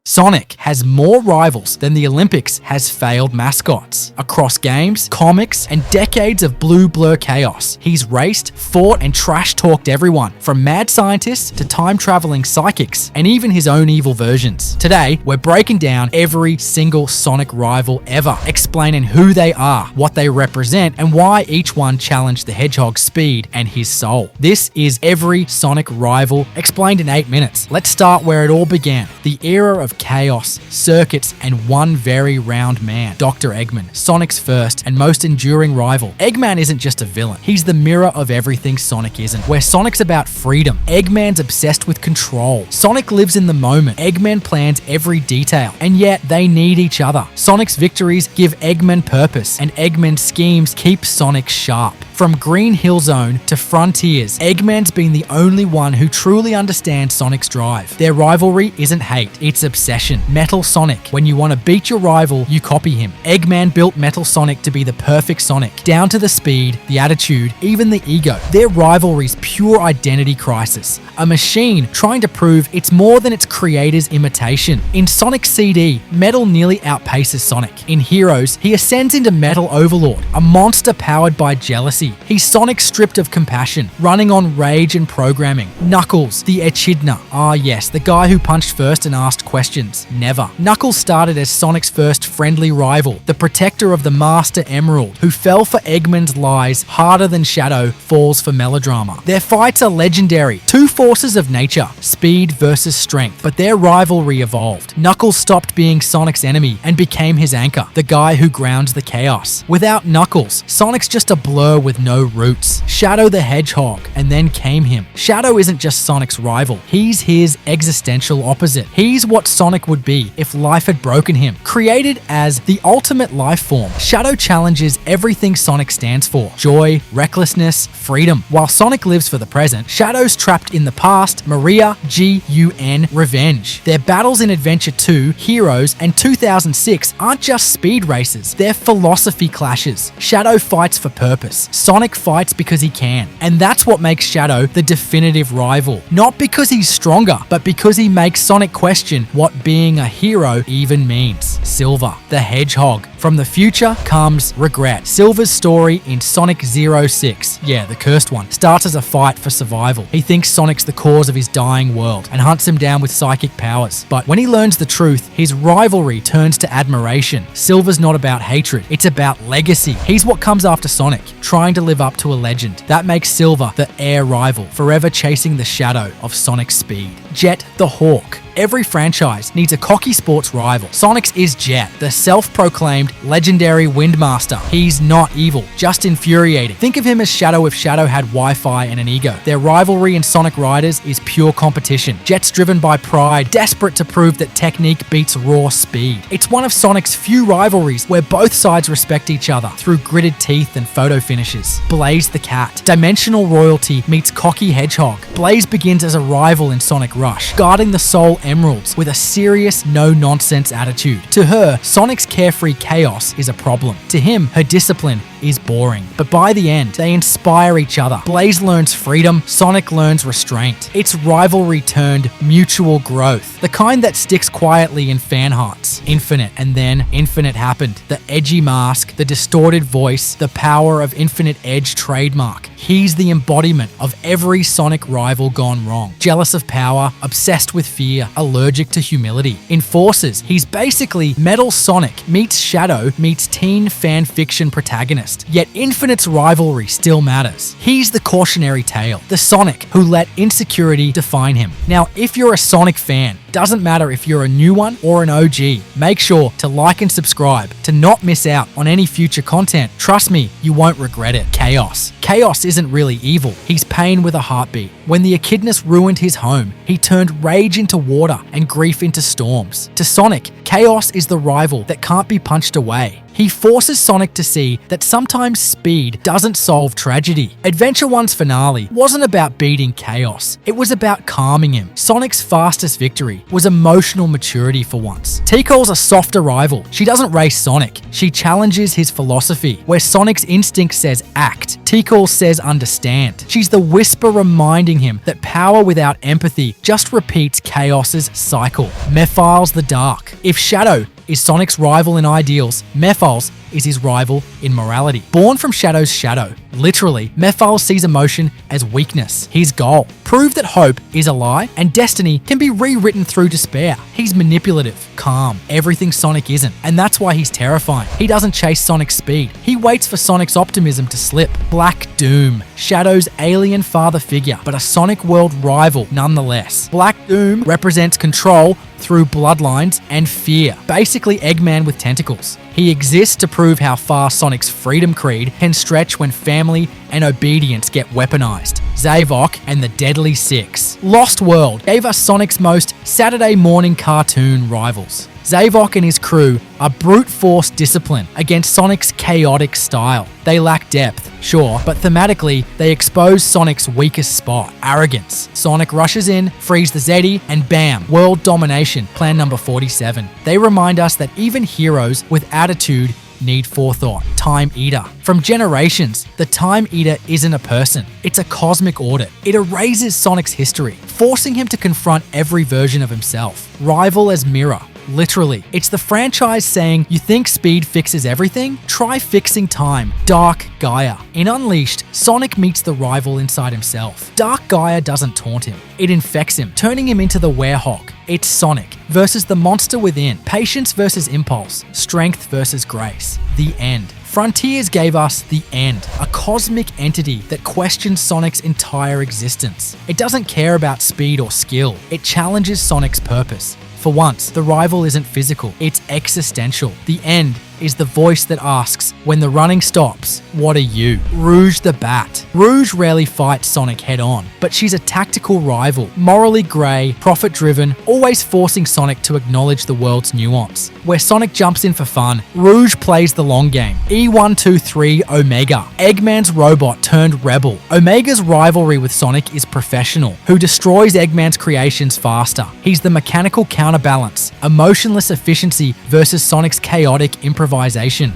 Sonic has more rivals than the Olympics has failed mascots. Across games, comics, and decades of blue blur chaos, he's raced, fought, and trash-talked everyone, from mad scientists to time-traveling psychics, and even his own evil versions. Today, we're breaking down every single Sonic rival ever, explaining who they are, what they represent, and why each one challenged the Hedgehog's speed and his soul. This is every Sonic rival, explained in 8 minutes. Let's start where it all began, the era of chaos, circuits, and one very round man, Dr. Eggman, Sonic's first and most enduring rival. Eggman isn't just a villain, he's the mirror of everything Sonic isn't. Where Sonic's about freedom, Eggman's obsessed with control. Sonic lives in the moment, Eggman plans every detail, and yet they need each other. Sonic's victories give Eggman purpose, and Eggman's schemes keep Sonic sharp. From Green Hill Zone to Frontiers, Eggman's been the only one who truly understands Sonic's drive. Their rivalry isn't hate, it's obsession. Metal Sonic. When you want to beat your rival, you copy him. Eggman built Metal Sonic to be the perfect Sonic, down to the speed, the attitude, even the ego. Their rivalry's pure identity crisis. A machine trying to prove it's more than its creator's imitation. In Sonic CD, Metal nearly outpaces Sonic. In Heroes, he ascends into Metal Overlord, a monster powered by jealousy. He's Sonic stripped of compassion, running on rage and programming. Knuckles, the Echidna. Ah yes, the guy who punched first and asked questions. Never. Knuckles started as Sonic's first friendly rival, the protector of the Master Emerald, who fell for Eggman's lies harder than Shadow falls for melodrama. Their fights are legendary. Two forces of nature, speed versus strength, but their rivalry evolved. Knuckles stopped being Sonic's enemy and became his anchor, the guy who grounds the chaos. Without Knuckles, Sonic's just a blur with no roots. Shadow the Hedgehog, and then came him. Shadow isn't just Sonic's rival, he's his existential opposite. He's what Sonic would be if life had broken him. Created as the ultimate life form, Shadow challenges everything Sonic stands for: joy, recklessness, freedom. While Sonic lives for the present, Shadow's trapped in the past, Maria, G-U-N, revenge. Their battles in Adventure 2, Heroes, and 2006 aren't just speed races, they're philosophy clashes. Shadow fights for purpose. Sonic fights because he can. And that's what makes Shadow the definitive rival. Not because he's stronger, but because he makes Sonic question what being a hero even means. Silver, the Hedgehog. From the future comes regret. Silver's story in Sonic 06, yeah, the cursed one, starts as a fight for survival. He thinks Sonic's the cause of his dying world and hunts him down with psychic powers. But when he learns the truth, his rivalry turns to admiration. Silver's not about hatred, it's about legacy. He's what comes after Sonic, trying to live up to a legend. That makes Silver the heir rival, forever chasing the shadow of Sonic's speed. Jet the Hawk. Every franchise needs a cocky sports rival. Sonic's is Jet, the self-proclaimed legendary Windmaster. He's not evil, just infuriating. Think of him as Shadow if Shadow had Wi-Fi and an ego. Their rivalry in Sonic Riders is pure competition. Jet's driven by pride, desperate to prove that technique beats raw speed. It's one of Sonic's few rivalries where both sides respect each other through gritted teeth and photo finishes. Blaze the Cat. Dimensional royalty meets cocky Hedgehog. Blaze begins as a rival in Sonic Rush, guarding the Soul Emeralds with a serious, no-nonsense attitude. To her, Sonic's carefree chaos is a problem. To him, her discipline is boring. But by the end, they inspire each other. Blaze learns freedom, Sonic learns restraint. It's rivalry turned mutual growth, the kind that sticks quietly in fan hearts. Infinite, and then Infinite happened. The edgy mask, the distorted voice, the power of Infinite Edge trademark. He's the embodiment of every Sonic rival gone wrong. Jealous of power, obsessed with fear, allergic to humility. In Forces, he's basically Metal Sonic meets Shadow meets teen fan fiction protagonist. Yet Infinite's rivalry still matters. He's the cautionary tale, the Sonic who let insecurity define him. Now, if you're a Sonic fan, doesn't matter if you're a new one or an OG, make sure to like and subscribe to not miss out on any future content. Trust me, you won't regret it. Chaos. Chaos isn't really evil. He's pain with a heartbeat. When the Echidnas ruined his home, he turned rage into water and grief into storms. To Sonic, Chaos is the rival that can't be punched away. He forces Sonic to see that sometimes speed doesn't solve tragedy. Adventure 1's finale wasn't about beating Chaos, it was about calming him. Sonic's fastest victory rivalry was emotional maturity for once. Tikal's a softer rival. She doesn't race Sonic. She challenges his philosophy. Where Sonic's instinct says act, Tikal says understand. She's the whisper reminding him that power without empathy just repeats chaos's cycle. Mephiles the Dark. If Shadow is Sonic's rival in ideals, Mephiles is his rival in morality. Born from Shadow's shadow, literally, Mephiles sees emotion as weakness. His goal: prove that hope is a lie and destiny can be rewritten through despair. He's manipulative, calm, everything Sonic isn't, and that's why he's terrifying. He doesn't chase Sonic's speed. He waits for Sonic's optimism to slip. Black Doom, Shadow's alien father figure, but a Sonic World rival nonetheless. Black Doom represents control through bloodlines and fear. Basically Eggman with tentacles. He exists to prove how far Sonic's freedom creed can stretch when family and obedience get weaponized. Zavok and the Deadly Six. Lost World gave us Sonic's most Saturday morning cartoon rivals. Zavok and his crew are brute force discipline against Sonic's chaotic style. They lack depth, sure, but thematically, they expose Sonic's weakest spot: arrogance. Sonic rushes in, frees the Zeddy, and bam, world domination, plan number 47. They remind us that even heroes with attitude need forethought. Time Eater. From generations, the Time Eater isn't a person. It's a cosmic audit. It erases Sonic's history, forcing him to confront every version of himself. Rival as mirror. Literally, it's the franchise saying, you think speed fixes everything? Try fixing time. Dark Gaia. In Unleashed, Sonic meets the rival inside himself. Dark Gaia doesn't taunt him. It infects him, turning him into the werehog. It's Sonic versus the monster within. Patience versus impulse. Strength versus grace. The end. Frontiers gave us the end, a cosmic entity that questions Sonic's entire existence. It doesn't care about speed or skill. It challenges Sonic's purpose. For once, the rival isn't physical, it's existential. The end is the voice that asks, when the running stops, what are you? Rouge the Bat. Rouge rarely fights Sonic head on, but she's a tactical rival, morally grey, profit-driven, always forcing Sonic to acknowledge the world's nuance. Where Sonic jumps in for fun, Rouge plays the long game. E123 Omega, Eggman's robot turned rebel. Omega's rivalry with Sonic is professional, who destroys Eggman's creations faster. He's the mechanical counterbalance, emotionless efficiency versus Sonic's chaotic improvisation.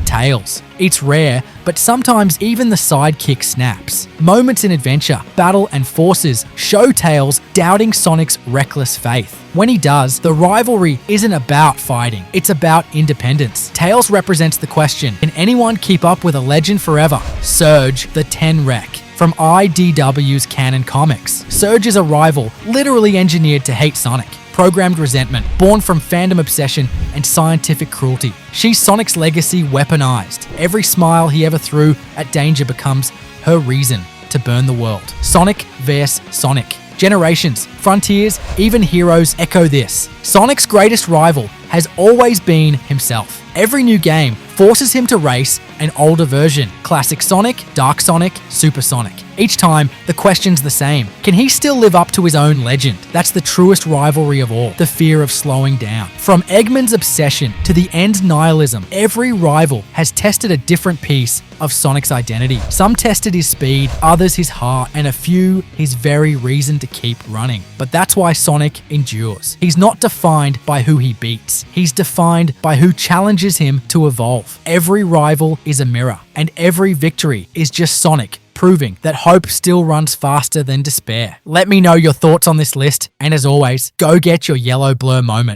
Tails. It's rare, but sometimes even the sidekick snaps. Moments in adventure, battle, and forces show Tails doubting Sonic's reckless faith. When he does, the rivalry isn't about fighting, it's about independence. Tails represents the question, can anyone keep up with a legend forever? Surge the Tenrec. From IDW's Canon Comics. Surge is a rival, literally engineered to hate Sonic. Programmed resentment, born from fandom obsession and scientific cruelty. She's Sonic's legacy weaponized. Every smile he ever threw at danger becomes her reason to burn the world. Sonic vs. Sonic. Generations, frontiers, even heroes echo this. Sonic's greatest rival has always been himself. Every new game forces him to race an older version. Classic Sonic, Dark Sonic, Super Sonic. Each time, the question's the same. Can he still live up to his own legend? That's the truest rivalry of all, the fear of slowing down. From Eggman's obsession to the end nihilism, every rival has tested a different piece of Sonic's identity. Some tested his speed, others his heart, and a few his very reason to keep running. But that's why Sonic endures. He's not defined by who he beats. He's defined by who challenges him to evolve. Every rival is a mirror, and every victory is just Sonic proving that hope still runs faster than despair. Let me know your thoughts on this list, and as always, go get your yellow blur moment.